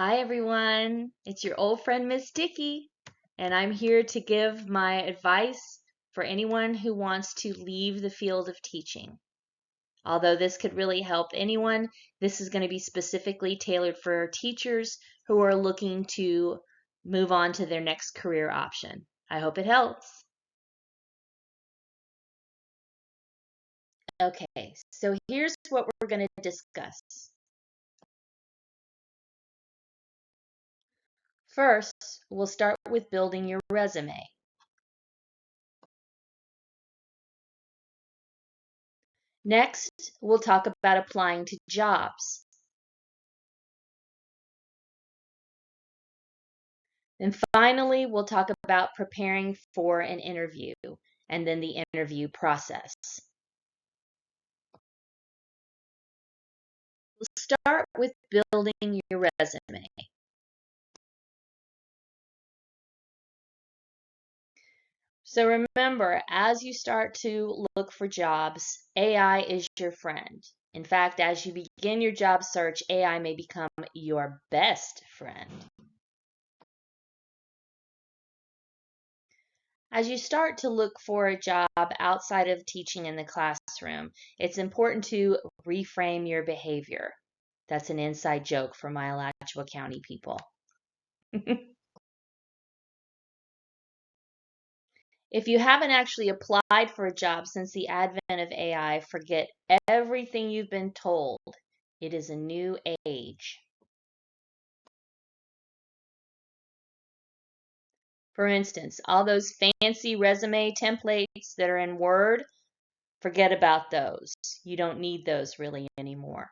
Hi everyone, it's your old friend Miss Dickey, and I'm here to give my advice for anyone who wants to leave the field of teaching. Although this could really help anyone, this is going to be specifically tailored for teachers who are looking to move on to their next career option. I hope it helps. Okay, so here's what we're going to discuss. First, we'll start with building your resume. Next, we'll talk about applying to jobs. And finally, we'll talk about preparing for an interview and then the interview process. We'll start with building your resume. So remember, as you start to look for jobs, AI is your friend. In fact, as you begin your job search, AI may become your best friend. As you start to look for a job outside of teaching in the classroom, it's important to reframe your behavior. That's an inside joke for my Alachua County people. If you haven't actually applied for a job since the advent of AI, forget everything you've been told. It is a new age. For instance, all those fancy resume templates that are in Word, forget about those. You don't need those really anymore.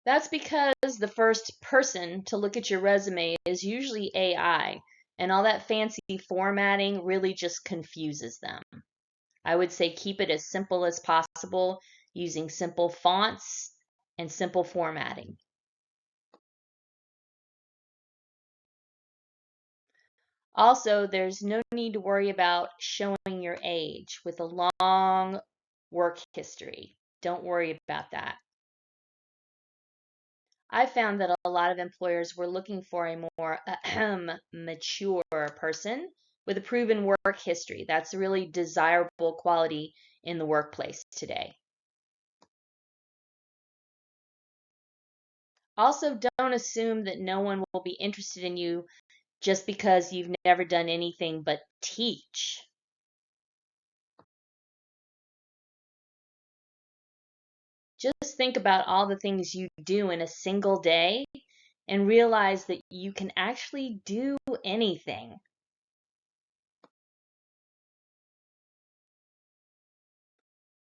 That's because the first person to look at your resume is usually AI, and all that fancy formatting really just confuses them. I would say keep it as simple as possible using simple fonts and simple formatting. Also, there's no need to worry about showing your age with a long work history. Don't worry about that. I found that a lot of employers were looking for a more mature person with a proven work history. That's a really desirable quality in the workplace today. Also, don't assume that no one will be interested in you just because you've never done anything but teach. Just think about all the things you do in a single day and realize that you can actually do anything.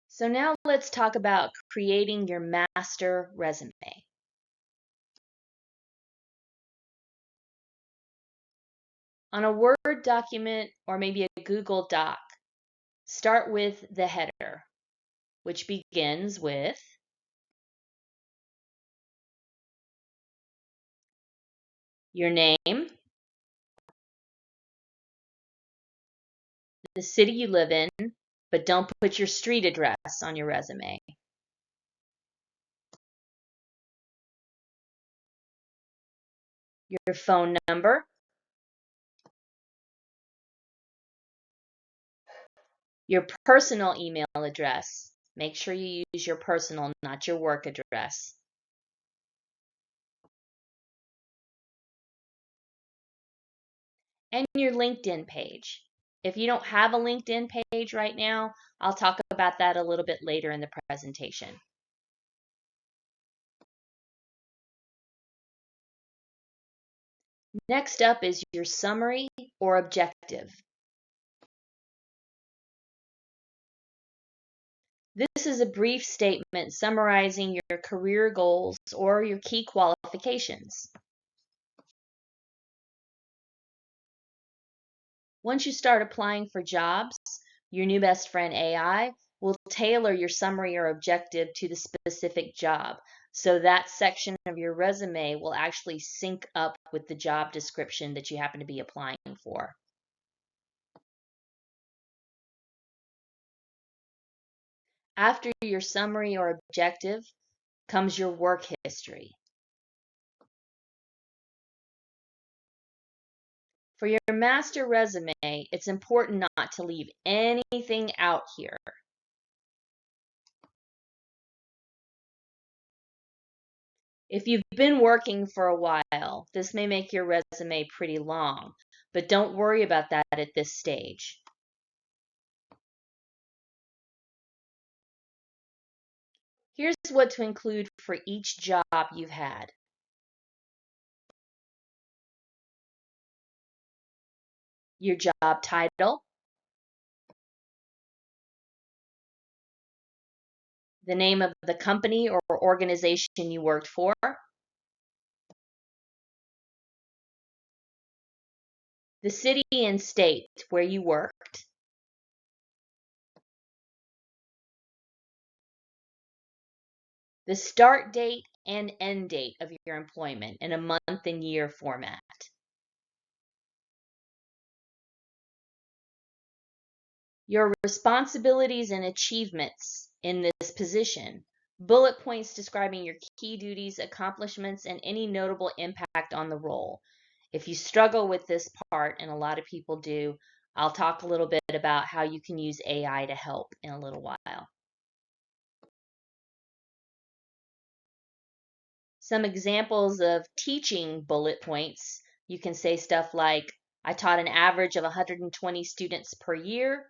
So now let's talk about creating your master resume. On a Word document or maybe a Google Doc, start with the header, which begins with your name, the city you live in, but don't put your street address on your resume. Your phone number, your personal email address. Make sure you use your personal, not your work address. And your LinkedIn page. If you don't have a LinkedIn page right now, I'll talk about that a little bit later in the presentation. Next up is your summary or objective. This is a brief statement summarizing your career goals or your key qualifications. Once you start applying for jobs, your new best friend AI will tailor your summary or objective to the specific job. So that section of your resume will actually sync up with the job description that you happen to be applying for. After your summary or objective, comes your work history. For your master resume, it's important not to leave anything out here. If you've been working for a while, this may make your resume pretty long, but don't worry about that at this stage. Here's what to include for each job you've had. Your job title, the name of the company or organization you worked for, the city and state where you worked, the start date and end date of your employment in a month and year format. Your responsibilities and achievements in this position, bullet points describing your key duties, accomplishments, and any notable impact on the role. If you struggle with this part, and a lot of people do, I'll talk a little bit about how you can use AI to help in a little while. Some examples of teaching bullet points, you can say stuff like, I taught an average of 120 students per year,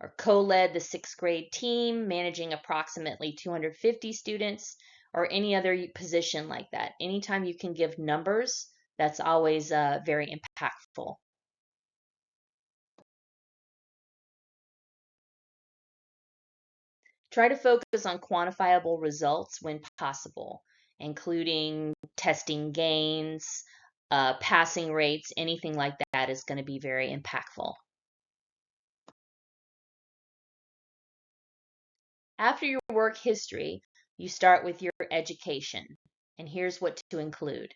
or co-led the 6th grade team, managing approximately 250 students, or any other position like that. Anytime you can give numbers, that's always very impactful. Try to focus on quantifiable results when possible, including testing gains, passing rates, anything like that is going to be very impactful. After your work history, you start with your education, and here's what to include.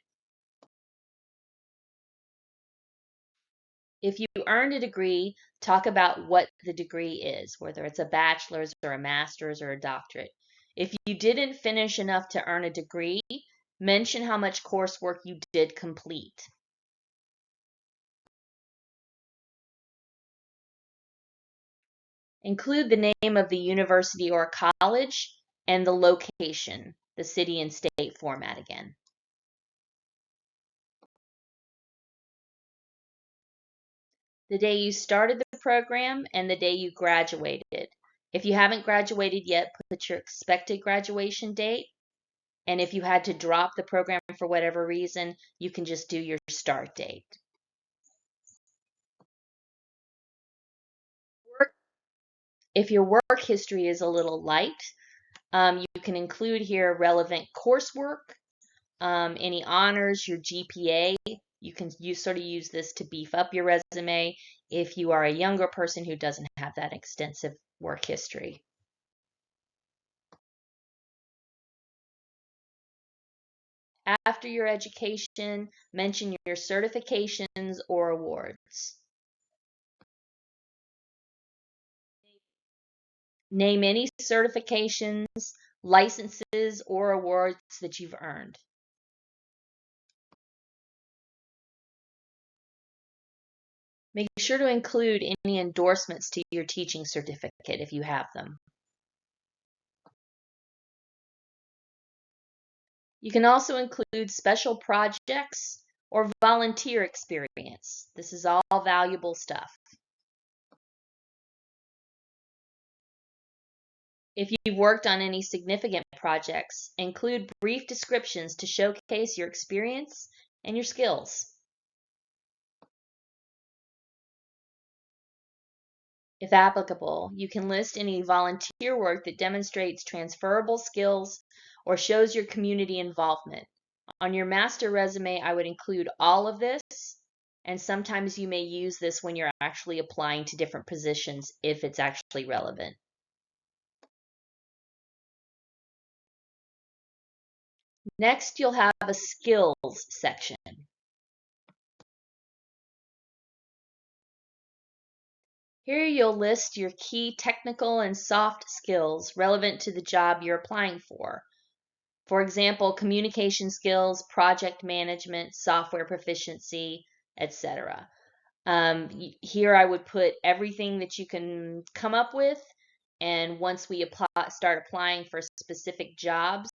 If you earned a degree, talk about what the degree is, whether it's a bachelor's or a master's or a doctorate. If you didn't finish enough to earn a degree, mention how much coursework you did complete. Include the name of the university or college and the location, the city and state format again. The day you started the program and the day you graduated. If you haven't graduated yet, put your expected graduation date. And if you had to drop the program for whatever reason, you can just do your start date. If your work history is a little light, you can include here relevant coursework, any honors, your GPA. You can sort of use this to beef up your resume if you are a younger person who doesn't have that extensive work history. After your education, mention your certifications or awards. Name any certifications, licenses, or awards that you've earned. Make sure to include any endorsements to your teaching certificate if you have them. You can also include special projects or volunteer experience. This is all valuable stuff. If you've worked on any significant projects, include brief descriptions to showcase your experience and your skills. If applicable, you can list any volunteer work that demonstrates transferable skills or shows your community involvement. On your master resume, I would include all of this, and sometimes you may use this when you're actually applying to different positions if it's actually relevant. Next, you'll have a skills section. Here you'll list your key technical and soft skills relevant to the job you're applying for. For example, communication skills, project management, software proficiency, etc. Here I would put everything that you can come up with, and once we start applying for specific jobs,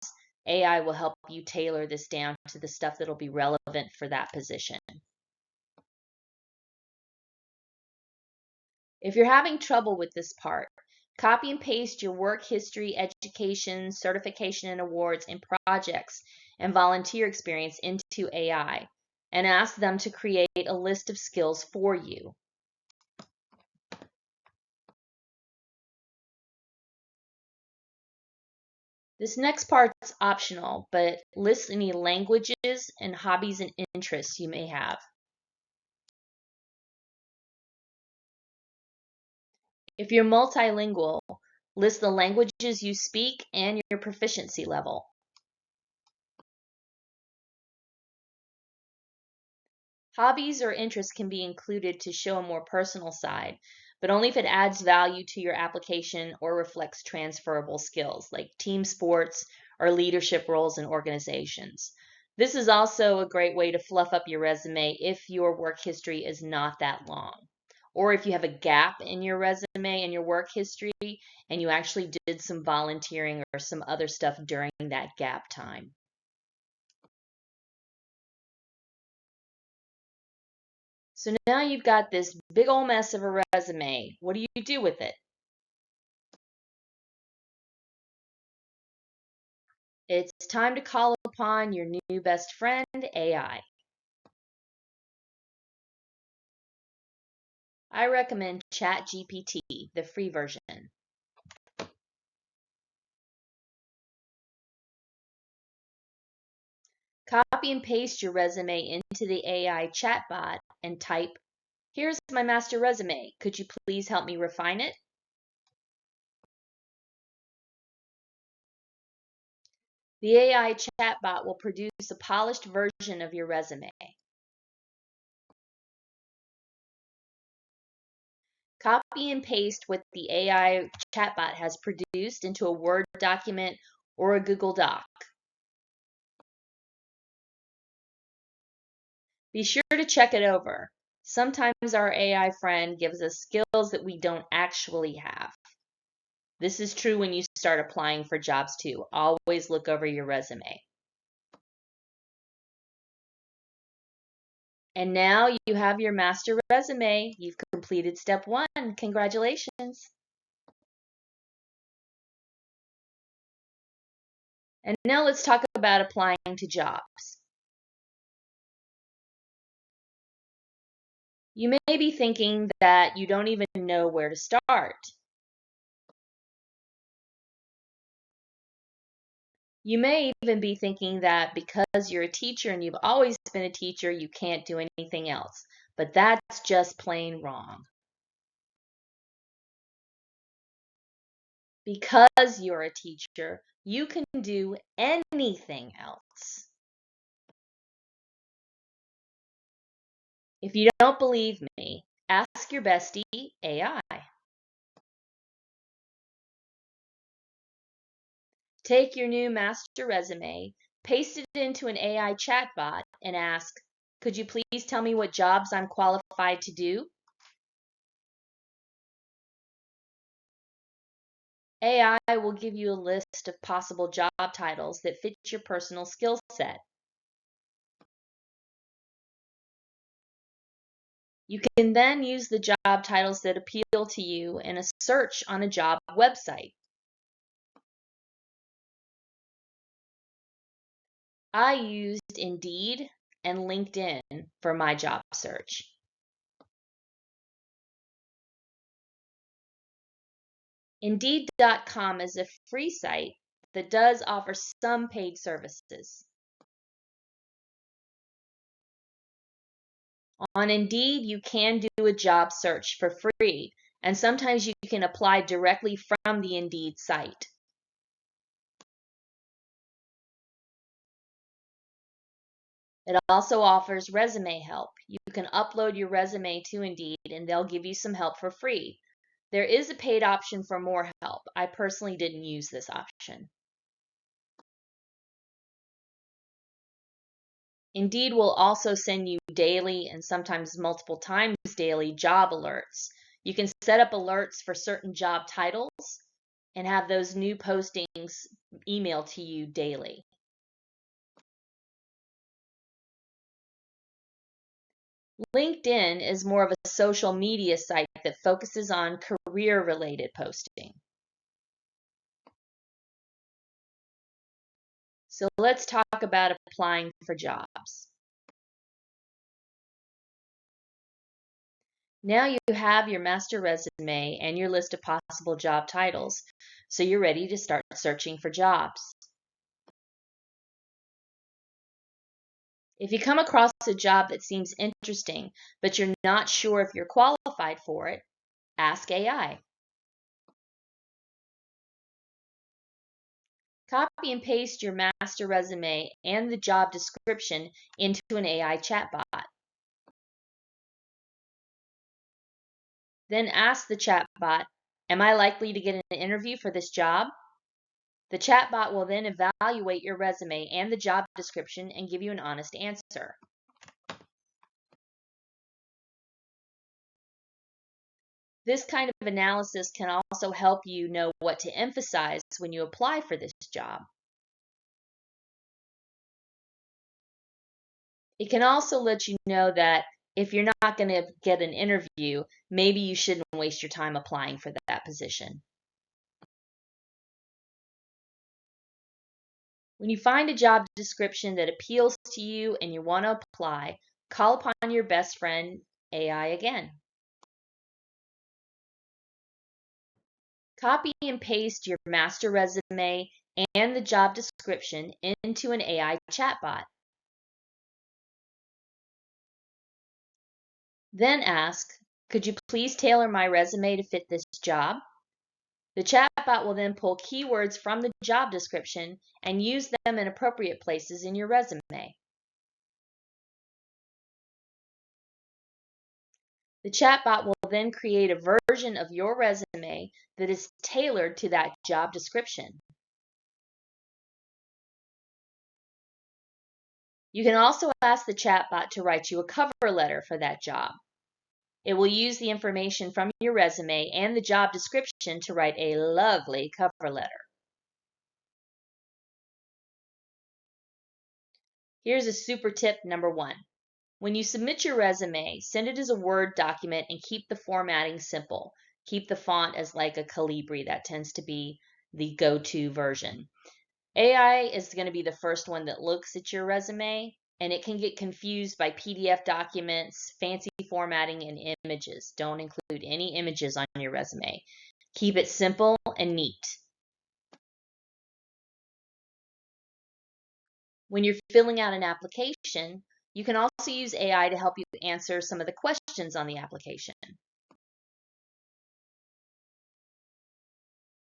AI will help you tailor this down to the stuff that'll be relevant for that position. If you're having trouble with this part, copy and paste your work history, education, certification and awards, and projects and volunteer experience into AI and ask them to create a list of skills for you. This next part's optional, but list any languages and hobbies and interests you may have. If you're multilingual, list the languages you speak and your proficiency level. Hobbies or interests can be included to show a more personal side, but only if it adds value to your application or reflects transferable skills like team sports or leadership roles in organizations. This is also a great way to fluff up your resume if your work history is not that long. Or if you have a gap in your resume and your work history and you actually did some volunteering or some other stuff during that gap time. So now you've got this big old mess of a resume. What do you do with it? It's time to call upon your new best friend, AI. I recommend ChatGPT, the free version. Copy and paste your resume into the AI chatbot and type, "Here's my master resume. Could you please help me refine it?" The AI chatbot will produce a polished version of your resume. Copy and paste what the AI chatbot has produced into a Word document or a Google Doc. Be sure to check it over. Sometimes our AI friend gives us skills that we don't actually have. This is true when you start applying for jobs too. Always look over your resume. And now you have your master resume. You've completed step 1. Congratulations. And now let's talk about applying to jobs. You may be thinking that you don't even know where to start. You may even be thinking that because you're a teacher and you've always been a teacher, you can't do anything else. But that's just plain wrong. Because you're a teacher, you can do anything else. If you don't believe me, ask your bestie, AI. Take your new master resume, paste it into an AI chatbot, and ask, "Could you please tell me what jobs I'm qualified to do?" AI will give you a list of possible job titles that fit your personal skill set. You can then use the job titles that appeal to you in a search on a job website. I used Indeed and LinkedIn for my job search. Indeed.com is a free site that does offer some paid services. On Indeed, you can do a job search for free, and sometimes you can apply directly from the Indeed site. It also offers resume help. You can upload your resume to Indeed and they'll give you some help for free. There is a paid option for more help. I personally didn't use this option. Indeed will also send you daily and sometimes multiple times daily job alerts. You can set up alerts for certain job titles and have those new postings emailed to you daily. LinkedIn is more of a social media site that focuses on career-related posting. So let's talk about applying for jobs. Now you have your master resume and your list of possible job titles, so you're ready to start searching for jobs. If you come across a job that seems interesting, but you're not sure if you're qualified for it, ask AI. Copy and paste your master resume and the job description into an AI chatbot. Then ask the chatbot, am I likely to get an interview for this job? The chatbot will then evaluate your resume and the job description and give you an honest answer. This kind of analysis can also help you know what to emphasize when you apply for this job. It can also let you know that if you're not going to get an interview, maybe you shouldn't waste your time applying for that position. When you find a job description that appeals to you and you want to apply, call upon your best friend, AI again. Copy and paste your master resume and the job description into an AI chatbot. Then ask, could you please tailor my resume to fit this job? The chatbot will then pull keywords from the job description and use them in appropriate places in your resume. The chatbot will then create a version of your resume that is tailored to that job description. You can also ask the chatbot to write you a cover letter for that job. It will use the information from your resume and the job description to write a lovely cover letter. Here's a super tip number 1. When you submit your resume, send it as a Word document and keep the formatting simple. Keep the font as like a Calibri. That tends to be the go-to version. AI is going to be the first one that looks at your resume, and it can get confused by PDF documents, fancy formatting, and images. Don't include any images on your resume. Keep it simple and neat. When you're filling out an application, you can also use AI to help you answer some of the questions on the application.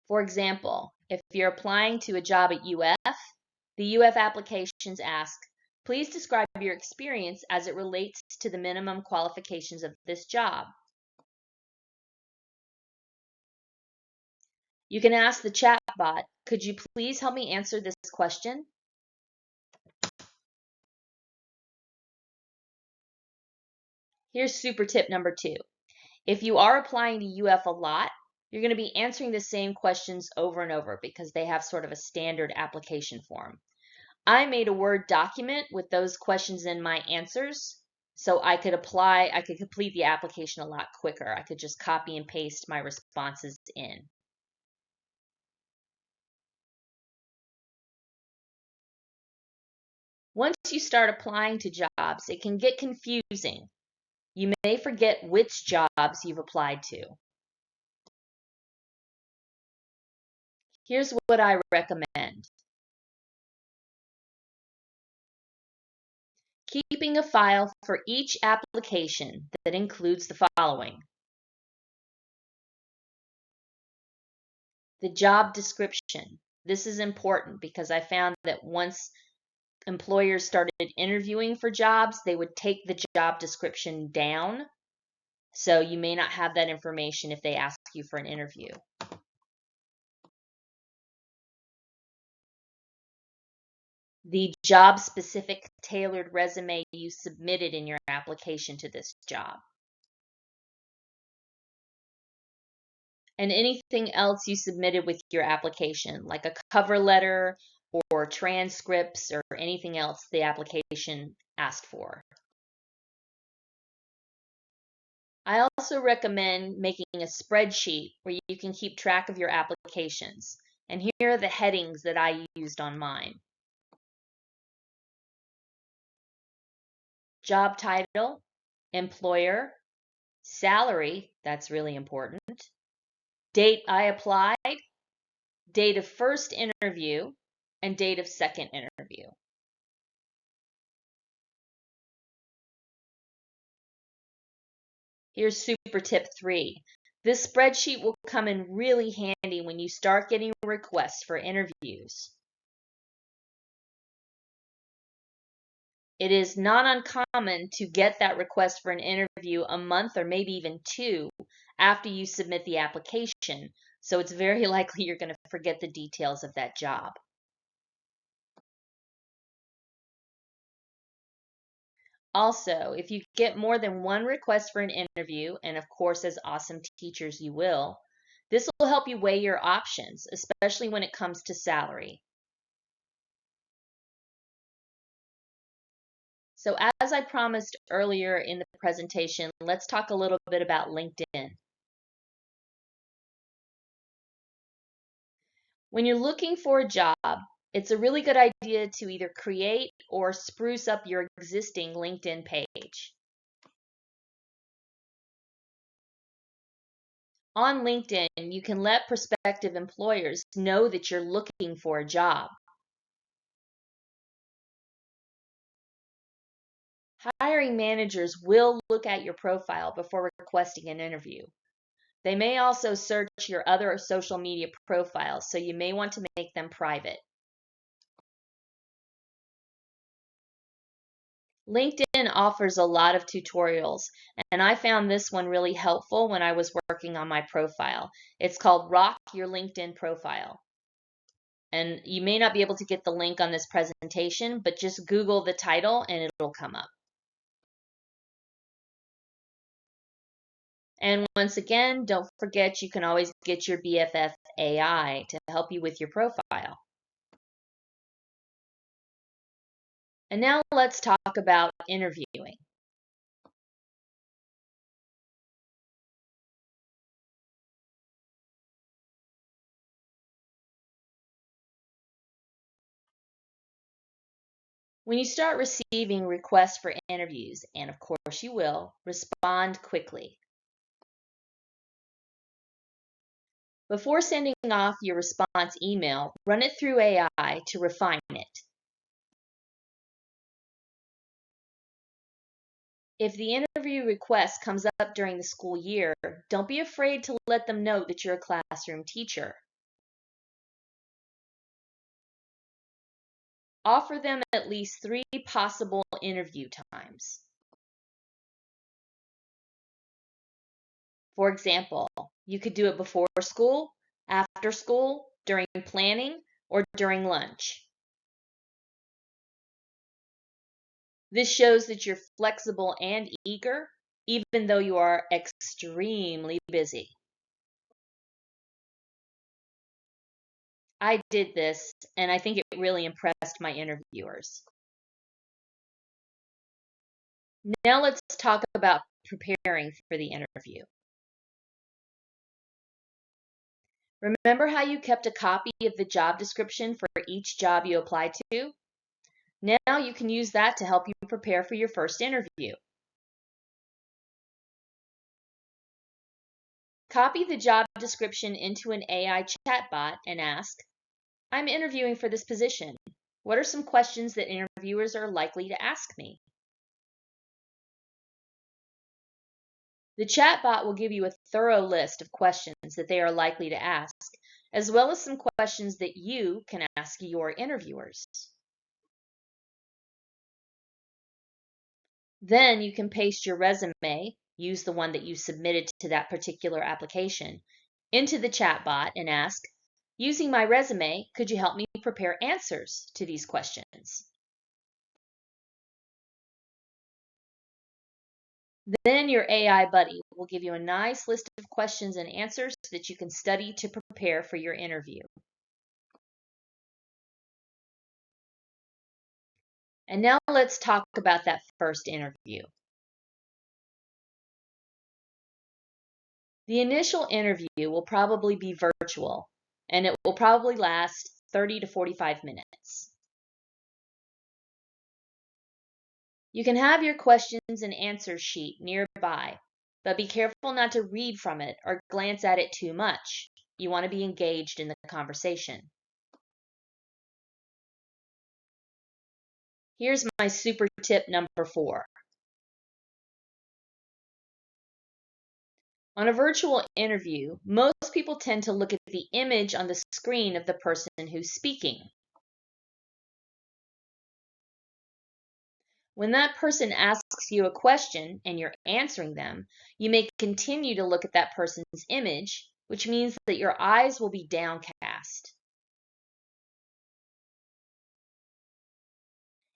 For example, if you're applying to a job at UF, the UF applications ask, please describe your experience as it relates to the minimum qualifications of this job. You can ask the chatbot, could you please help me answer this question? Here's super tip number 2. If you are applying to UF a lot, you're going to be answering the same questions over and over because they have sort of a standard application form. I made a Word document with those questions in my answers so I could complete the application a lot quicker. I could just copy and paste my responses in. Once you start applying to jobs, it can get confusing. You may forget which jobs you've applied to. Here's what I recommend. Keeping a file for each application that includes the following: the job description. This is important because I found that once employers started interviewing for jobs, they would take the job description down. So you may not have that information if they ask you for an interview. the job-specific tailored resume you submitted in your application to this job, and anything else you submitted with your application, like a cover letter or transcripts or anything else the application asked for. I also recommend making a spreadsheet where you can keep track of your applications. And here are the headings that I used on mine. Job title, employer, salary, that's really important, date I applied, date of first interview, and date of second interview. Here's super tip 3. This spreadsheet will come in really handy when you start getting requests for interviews. It is not uncommon to get that request for an interview a month or maybe even 2 after you submit the application, so it's very likely you're going to forget the details of that job. Also, if you get more than one request for an interview, and of course as awesome teachers you will, this will help you weigh your options, especially when it comes to salary. So as I promised earlier in the presentation, let's talk a little bit about LinkedIn. When you're looking for a job, it's a really good idea to either create or spruce up your existing LinkedIn page. On LinkedIn, you can let prospective employers know that you're looking for a job. Hiring managers will look at your profile before requesting an interview. They may also search your other social media profiles, so you may want to make them private. LinkedIn offers a lot of tutorials, and I found this one really helpful when I was working on my profile. It's called Rock Your LinkedIn Profile. And you may not be able to get the link on this presentation, but just Google the title and it'll come up. And once again, don't forget you can always get your BFF AI to help you with your profile. And now let's talk about interviewing. When you start receiving requests for interviews, and of course you will, respond quickly. Before sending off your response email, run it through AI to refine it. If the interview request comes up during the school year, don't be afraid to let them know that you're a classroom teacher. Offer them at least 3 possible interview times. For example, you could do it before school, after school, during planning, or during lunch. This shows that you're flexible and eager, even though you are extremely busy. I did this, and I think it really impressed my interviewers. Now let's talk about preparing for the interview. Remember how you kept a copy of the job description for each job you applied to? Now you can use that to help you prepare for your first interview. Copy the job description into an AI chatbot and ask, I'm interviewing for this position. What are some questions that interviewers are likely to ask me? The chatbot will give you a thorough list of questions that they are likely to ask, as well as some questions that you can ask your interviewers. Then you can paste your resume, use the one that you submitted to that particular application, into the chatbot and ask, Using my resume, could you help me prepare answers to these questions? Then your AI buddy will give you a nice list of questions and answers that you can study to prepare for your interview. And now let's talk about that first interview. The initial interview will probably be virtual, and it will probably last 30 to 45 minutes. You can have your questions and answers sheet nearby, but be careful not to read from it or glance at it too much. You want to be engaged in the conversation. Here's my super tip number 4. On a virtual interview, most people tend to look at the image on the screen of the person who's speaking. When that person asks you a question and you're answering them, you may continue to look at that person's image, which means that your eyes will be downcast.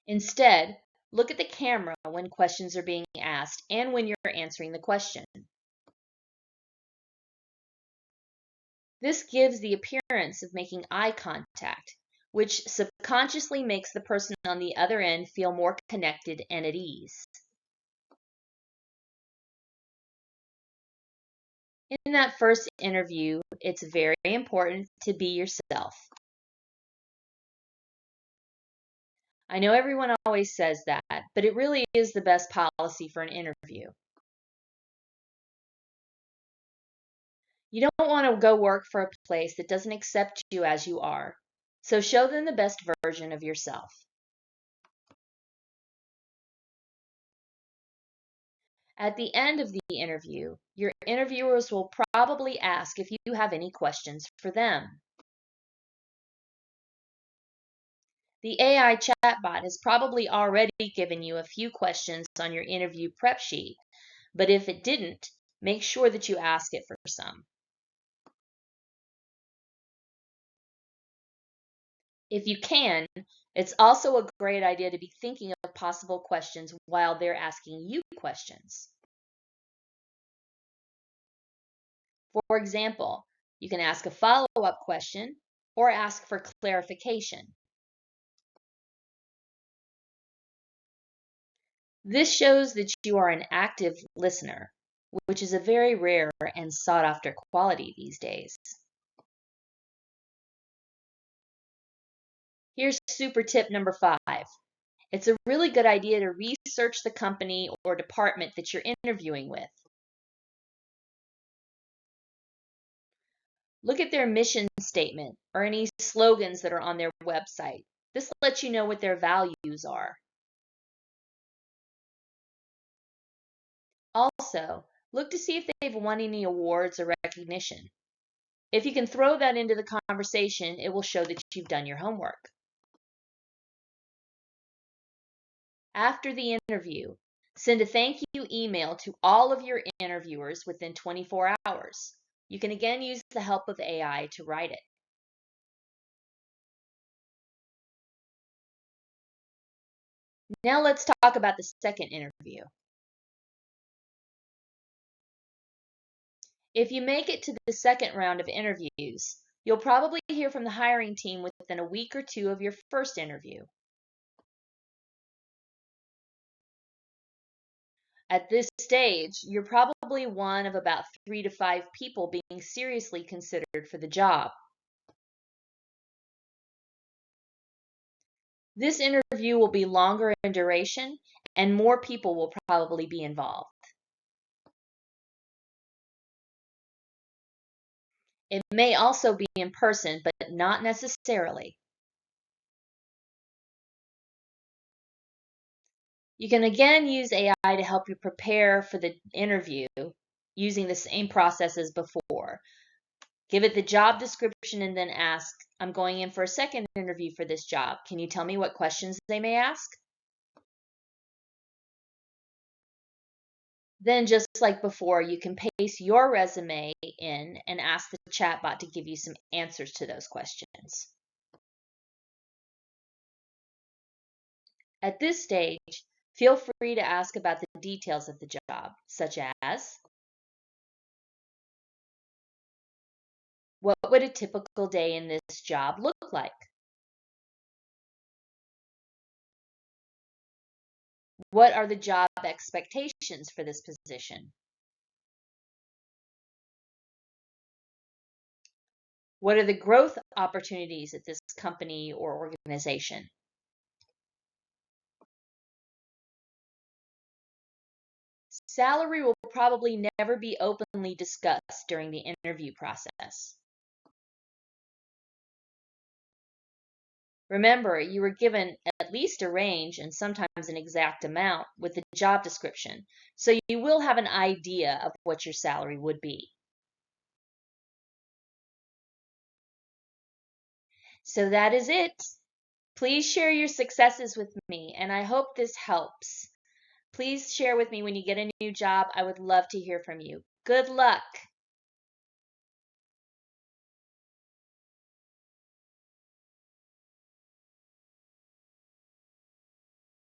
Instead, look at the camera when questions are being asked and when you're answering the question. This gives the appearance of making eye contact, which subconsciously makes the person on the other end feel more connected and at ease. In that first interview, it's very important to be yourself. I know everyone always says that, but it really is the best policy for an interview. You don't want to go work for a place that doesn't accept you as you are, so show them the best version of yourself. At the end of the interview, your interviewers will probably ask if you have any questions for them. The AI chatbot has probably already given you a few questions on your interview prep sheet, but if it didn't, make sure that you ask it for some. If you can, it's also a great idea to be thinking of possible questions while they're asking you questions. For example, you can ask a follow-up question or ask for clarification. This shows that you are an active listener, which is a very rare and sought-after quality these days. Here's super tip number 5. It's a really good idea to research the company or department that you're interviewing with. Look at their mission statement or any slogans that are on their website. This lets you know what their values are. Also, look to see if they've won any awards or recognition. If you can throw that into the conversation, it will show that you've done your homework. After the interview, send a thank you email to all of your interviewers within 24 hours. You can again use the help of AI to write it. Now let's talk about the second interview. If you make it to the second round of interviews, you'll probably hear from the hiring team within a week or 2 of your first interview. At this stage, you're probably one of about 3 to 5 people being seriously considered for the job. This interview will be longer in duration and more people will probably be involved. It may also be in person, but not necessarily. You can again use AI to help you prepare for the interview using the same process as before. Give it the job description and then ask, I'm going in for a second interview for this job. Can you tell me what questions they may ask? Then, just like before, you can paste your resume in and ask the chatbot to give you some answers to those questions. At this stage, feel free to ask about the details of the job, such as, what would a typical day in this job look like? What are the job expectations for this position? What are the growth opportunities at this company or organization? Salary will probably never be openly discussed during the interview process. Remember, you were given at least a range and sometimes an exact amount with the job description, so you will have an idea of what your salary would be. So that is it. Please share your successes with me, and I hope this helps. Please share with me when you get a new job. I would love to hear from you. Good luck.